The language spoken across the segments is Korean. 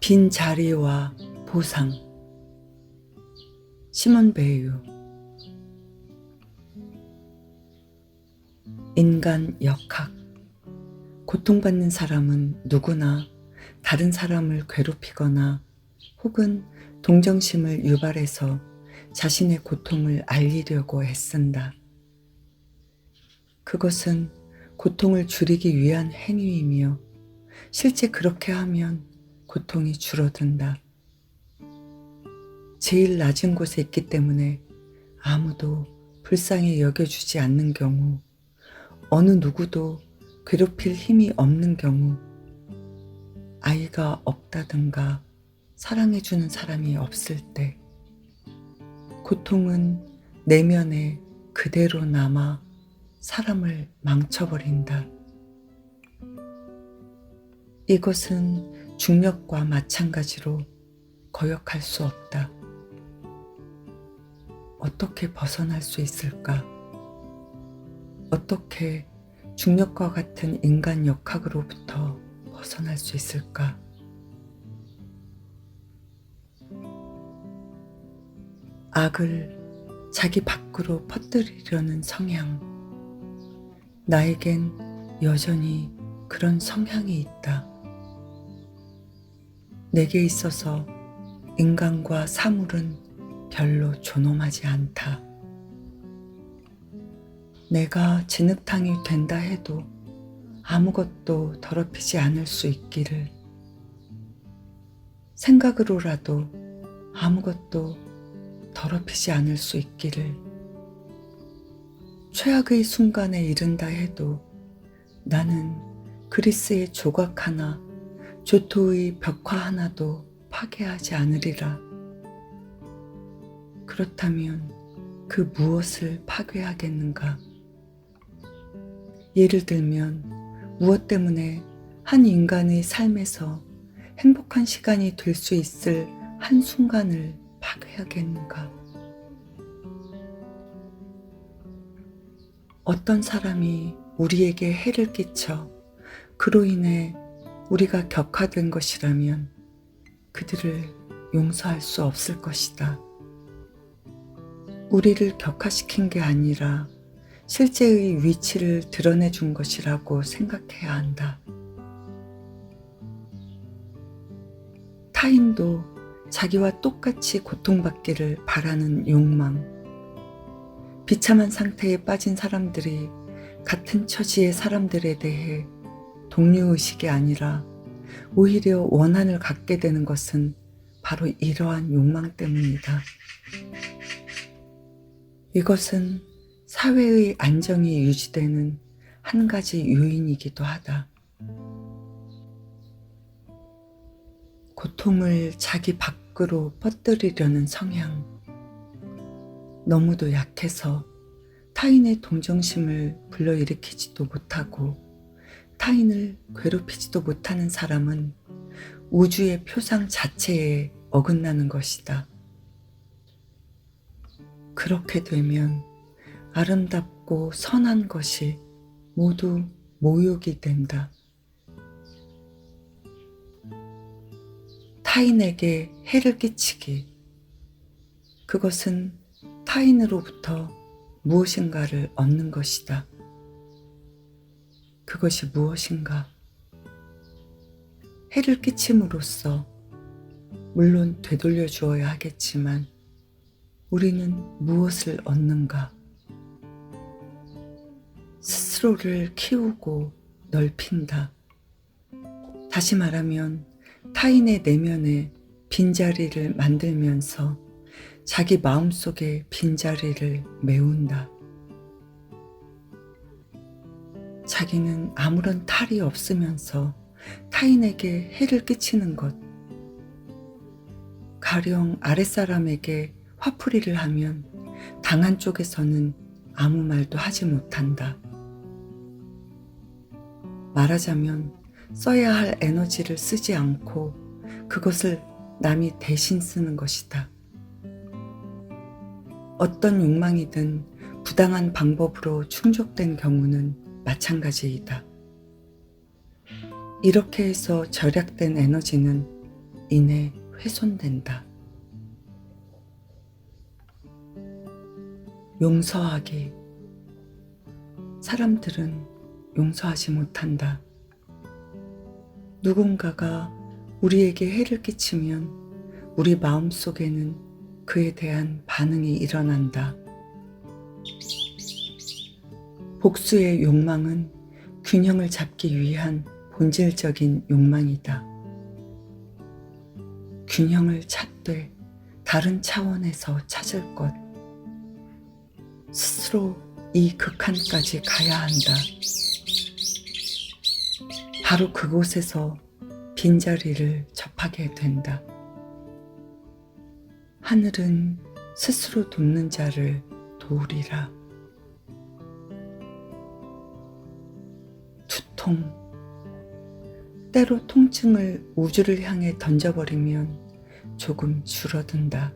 빈자리와 보상. 시몬 베유. 인간 역학. 고통받는 사람은 누구나 다른 사람을 괴롭히거나 혹은 동정심을 유발해서 자신의 고통을 알리려고 애쓴다. 그것은 고통을 줄이기 위한 행위이며 실제 그렇게 하면 고통이 줄어든다. 제일 낮은 곳에 있기 때문에 아무도 불쌍히 여겨주지 않는 경우, 어느 누구도 괴롭힐 힘이 없는 경우, 아이가 없다든가 사랑해주는 사람이 없을 때, 고통은 내면에 그대로 남아 사람을 망쳐버린다. 이것은 중력과 마찬가지로 거역할 수 없다. 어떻게 벗어날 수 있을까? 어떻게 중력과 같은 인간 역학으로부터 벗어날 수 있을까? 악을 자기 밖으로 퍼뜨리려는 성향. 나에겐 여전히 그런 성향이 있다. 내게 있어서 인간과 사물은 별로 존엄하지 않다. 내가 진흙탕이 된다 해도 아무것도 더럽히지 않을 수 있기를, 생각으로라도 아무것도 더럽히지 않을 수 있기를, 최악의 순간에 이른다 해도 나는 그리스의 조각 하나, 조토의 벽화 하나도 파괴하지 않으리라. 그렇다면 그 무엇을 파괴하겠는가? 예를 들면 무엇 때문에 한 인간의 삶에서 행복한 시간이 될 수 있을 한순간을 파괴하겠는가? 어떤 사람이 우리에게 해를 끼쳐 그로 인해 우리가 격화된 것이라면 그들을 용서할 수 없을 것이다. 우리를 격화시킨 게 아니라 실제의 위치를 드러내준 것이라고 생각해야 한다. 타인도 자기와 똑같이 고통받기를 바라는 욕망. 비참한 상태에 빠진 사람들이 같은 처지의 사람들에 대해 동료의식이 아니라 오히려 원한을 갖게 되는 것은 바로 이러한 욕망 때문이다. 이것은 사회의 안정이 유지되는 한 가지 요인이기도 하다. 고통을 자기 밖으로 퍼뜨리려는 성향. 너무도 약해서 타인의 동정심을 불러일으키지도 못하고 타인을 괴롭히지도 못하는 사람은 우주의 표상 자체에 어긋나는 것이다. 그렇게 되면 아름답고 선한 것이 모두 모욕이 된다. 타인에게 해를 끼치기. 그것은 타인으로부터 무엇인가를 얻는 것이다. 그것이 무엇인가? 해를 끼침으로써 물론 되돌려 주어야 하겠지만 우리는 무엇을 얻는가? 스스로를 키우고 넓힌다. 다시 말하면 타인의 내면에 빈자리를 만들면서 자기 마음속에 빈자리를 메운다. 자기는 아무런 탈이 없으면서 타인에게 해를 끼치는 것. 가령 아랫사람에게 화풀이를 하면 당한 쪽에서는 아무 말도 하지 못한다. 말하자면 써야 할 에너지를 쓰지 않고 그것을 남이 대신 쓰는 것이다. 어떤 욕망이든 부당한 방법으로 충족된 경우는 마찬가지이다. 이렇게 해서 절약된 에너지는 인해 훼손된다. 용서하기. 사람들은 용서하지 못한다. 누군가가 우리에게 해를 끼치면 우리 마음속에는 그에 대한 반응이 일어난다. 복수의 욕망은 균형을 잡기 위한 본질적인 욕망이다. 균형을 찾되 다른 차원에서 찾을 것. 스스로 이 극한까지 가야 한다. 바로 그곳에서 빈자리를 접하게 된다. 하늘은 스스로 돕는 자를 도우리라. 두통. 때로 통증을 우주를 향해 던져버리면 조금 줄어든다.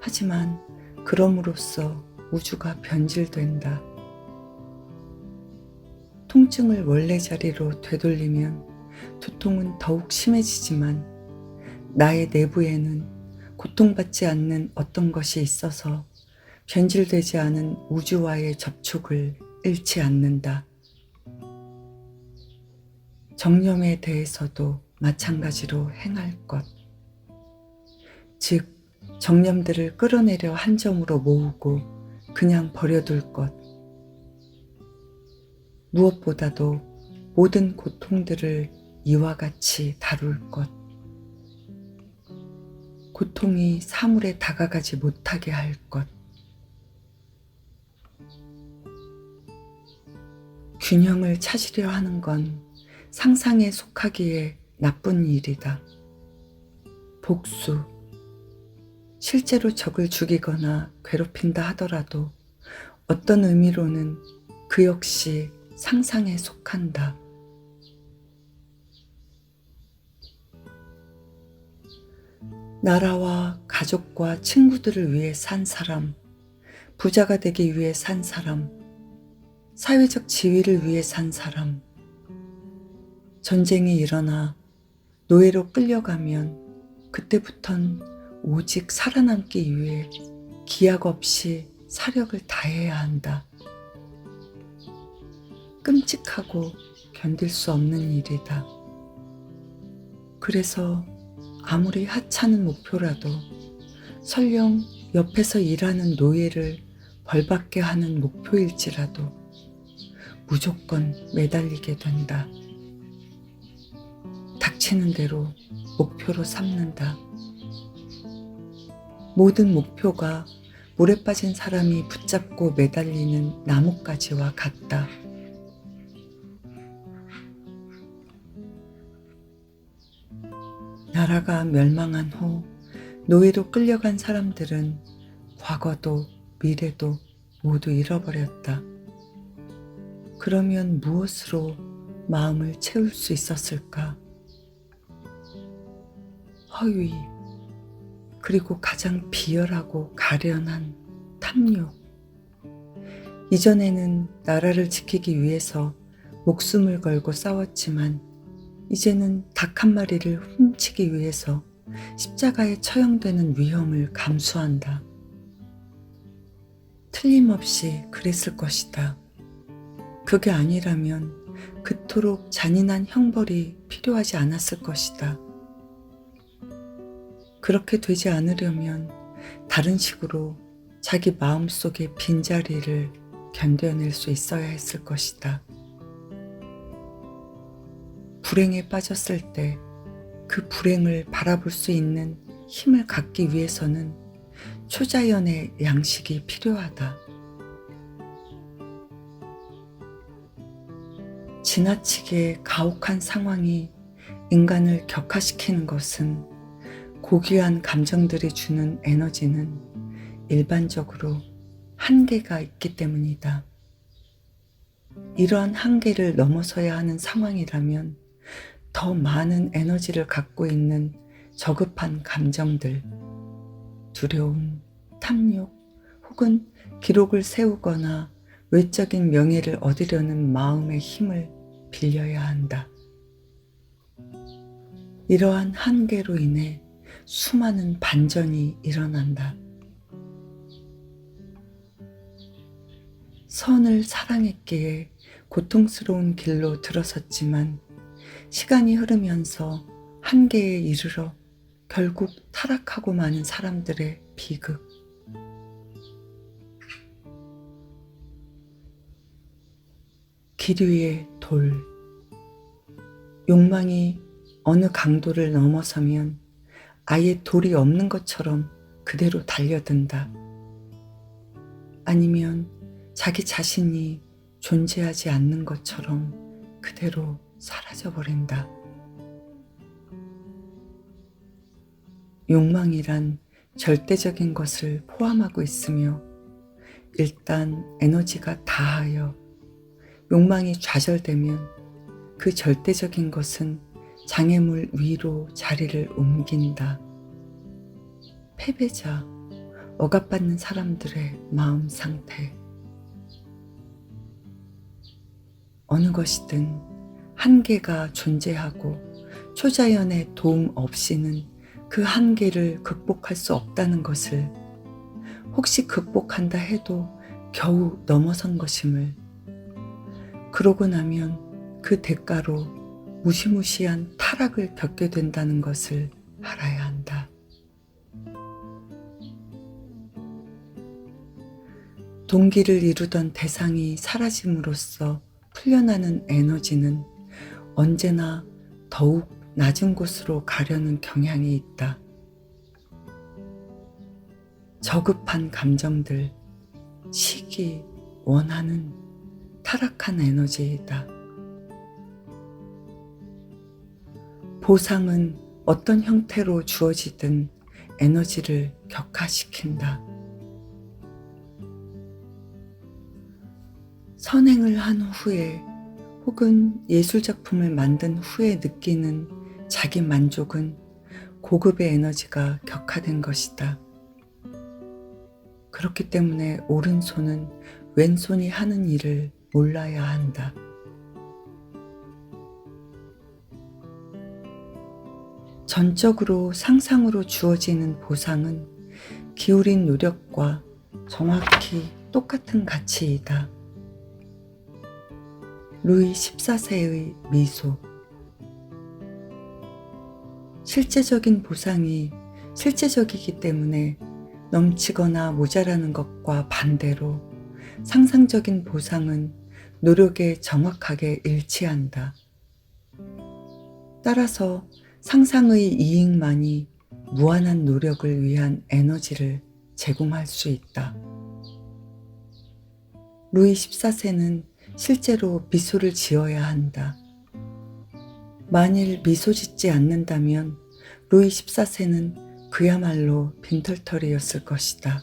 하지만 그럼으로써 우주가 변질된다. 통증을 원래 자리로 되돌리면 두통은 더욱 심해지지만 나의 내부에는 고통받지 않는 어떤 것이 있어서 변질되지 않은 우주와의 접촉을 잃지 않는다. 정념에 대해서도 마찬가지로 행할 것. 즉, 정념들을 끌어내려 한 점으로 모으고 그냥 버려둘 것. 무엇보다도 모든 고통들을 이와 같이 다룰 것. 고통이 사물에 다가가지 못하게 할 것. 균형을 찾으려 하는 건 상상에 속하기에 나쁜 일이다. 복수. 실제로 적을 죽이거나 괴롭힌다 하더라도 어떤 의미로는 그 역시 상상에 속한다. 나라와 가족과 친구들을 위해 산 사람, 부자가 되기 위해 산 사람, 사회적 지위를 위해 산 사람, 전쟁이 일어나 노예로 끌려가면 그때부턴 오직 살아남기 위해 기약 없이 사력을 다해야 한다. 끔찍하고 견딜 수 없는 일이다. 그래서 아무리 하찮은 목표라도 설령 옆에서 일하는 노예를 벌받게 하는 목표일지라도 무조건 매달리게 된다. 닥치는 대로 목표로 삼는다. 모든 목표가 물에 빠진 사람이 붙잡고 매달리는 나뭇가지와 같다. 나라가 멸망한 후 노예로 끌려간 사람들은 과거도 미래도 모두 잃어버렸다. 그러면 무엇으로 마음을 채울 수 있었을까? 허위, 그리고 가장 비열하고 가련한 탐욕. 이전에는 나라를 지키기 위해서 목숨을 걸고 싸웠지만 이제는 닭 한 마리를 훔치기 위해서 십자가에 처형되는 위험을 감수한다. 틀림없이 그랬을 것이다. 그게 아니라면 그토록 잔인한 형벌이 필요하지 않았을 것이다. 그렇게 되지 않으려면 다른 식으로 자기 마음속의 빈자리를 견뎌낼 수 있어야 했을 것이다. 불행에 빠졌을 때 그 불행을 바라볼 수 있는 힘을 갖기 위해서는 초자연의 양식이 필요하다. 지나치게 가혹한 상황이 인간을 격화시키는 것은 고귀한 감정들이 주는 에너지는 일반적으로 한계가 있기 때문이다. 이러한 한계를 넘어서야 하는 상황이라면 더 많은 에너지를 갖고 있는 저급한 감정들, 두려움, 탐욕, 혹은 기록을 세우거나 외적인 명예를 얻으려는 마음의 힘을 빌려야 한다. 이러한 한계로 인해 수많은 반전이 일어난다. 선을 사랑했기에 고통스러운 길로 들어섰지만 시간이 흐르면서 한계에 이르러 결국 타락하고 마는 사람들의 비극. 길 위의 돌. 욕망이 어느 강도를 넘어서면 아예 돌이 없는 것처럼 그대로 달려든다. 아니면 자기 자신이 존재하지 않는 것처럼 그대로 사라져버린다. 욕망이란 절대적인 것을 포함하고 있으며 일단 에너지가 다하여 욕망이 좌절되면 그 절대적인 것은 장애물 위로 자리를 옮긴다. 패배자, 억압받는 사람들의 마음 상태. 어느 것이든 한계가 존재하고 초자연의 도움 없이는 그 한계를 극복할 수 없다는 것을, 혹시 극복한다 해도 겨우 넘어선 것임을, 그러고 나면 그 대가로 무시무시한 타락을 겪게 된다는 것을 알아야 한다. 동기를 이루던 대상이 사라짐으로써 풀려나는 에너지는 언제나 더욱 낮은 곳으로 가려는 경향이 있다. 저급한 감정들, 시기, 원한은 타락한 에너지이다. 보상은 어떤 형태로 주어지든 에너지를 격하시킨다. 선행을 한 후에 혹은 예술작품을 만든 후에 느끼는 자기 만족은 고급의 에너지가 격화된 것이다. 그렇기 때문에 오른손은 왼손이 하는 일을 몰라야 한다. 전적으로 상상으로 주어지는 보상은 기울인 노력과 정확히 똑같은 가치이다. 루이 14세의 미소. 실제적인 보상이 실제적이기 때문에 넘치거나 모자라는 것과 반대로 상상적인 보상은 노력에 정확하게 일치한다. 따라서 상상의 이익만이 무한한 노력을 위한 에너지를 제공할 수 있다. 루이 14세는 실제로 미소를 지어야 한다. 만일 미소 짓지 않는다면 루이 14세는 그야말로 빈털터리였을 것이다.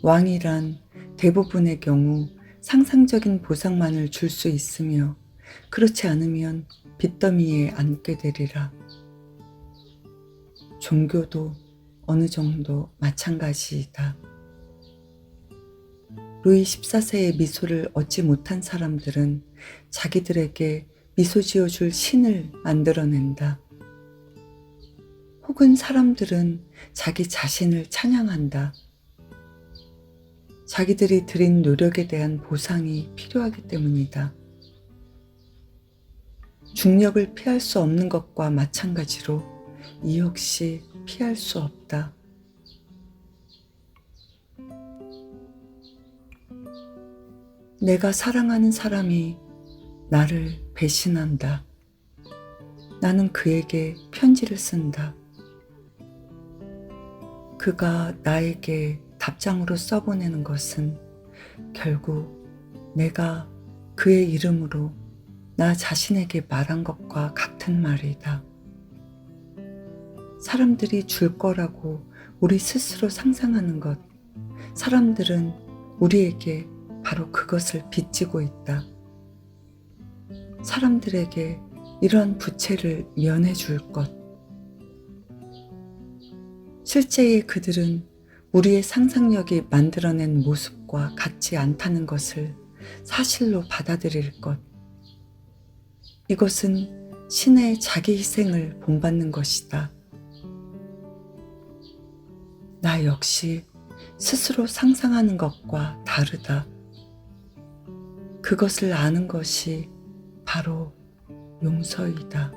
왕이란 대부분의 경우 상상적인 보상만을 줄 수 있으며 그렇지 않으면 빚더미에 앉게 되리라. 종교도 어느 정도 마찬가지이다. 루이 14세의 미소를 얻지 못한 사람들은 자기들에게 미소 지어줄 신을 만들어낸다. 혹은 사람들은 자기 자신을 찬양한다. 자기들이 들인 노력에 대한 보상이 필요하기 때문이다. 중력을 피할 수 없는 것과 마찬가지로 이 역시 피할 수 없다. 내가 사랑하는 사람이 나를 배신한다. 나는 그에게 편지를 쓴다. 그가 나에게 답장으로 써보내는 것은 결국 내가 그의 이름으로 나 자신에게 말한 것과 같은 말이다. 사람들이 줄 거라고 우리 스스로 상상하는 것, 사람들은 우리에게 바로 그것을 빚지고 있다. 사람들에게 이러한 부채를 면해줄 것. 실제의 그들은 우리의 상상력이 만들어낸 모습과 같지 않다는 것을 사실로 받아들일 것. 이것은 신의 자기 희생을 본받는 것이다. 나 역시 스스로 상상하는 것과 다르다. 그것을 아는 것이 바로 용서이다.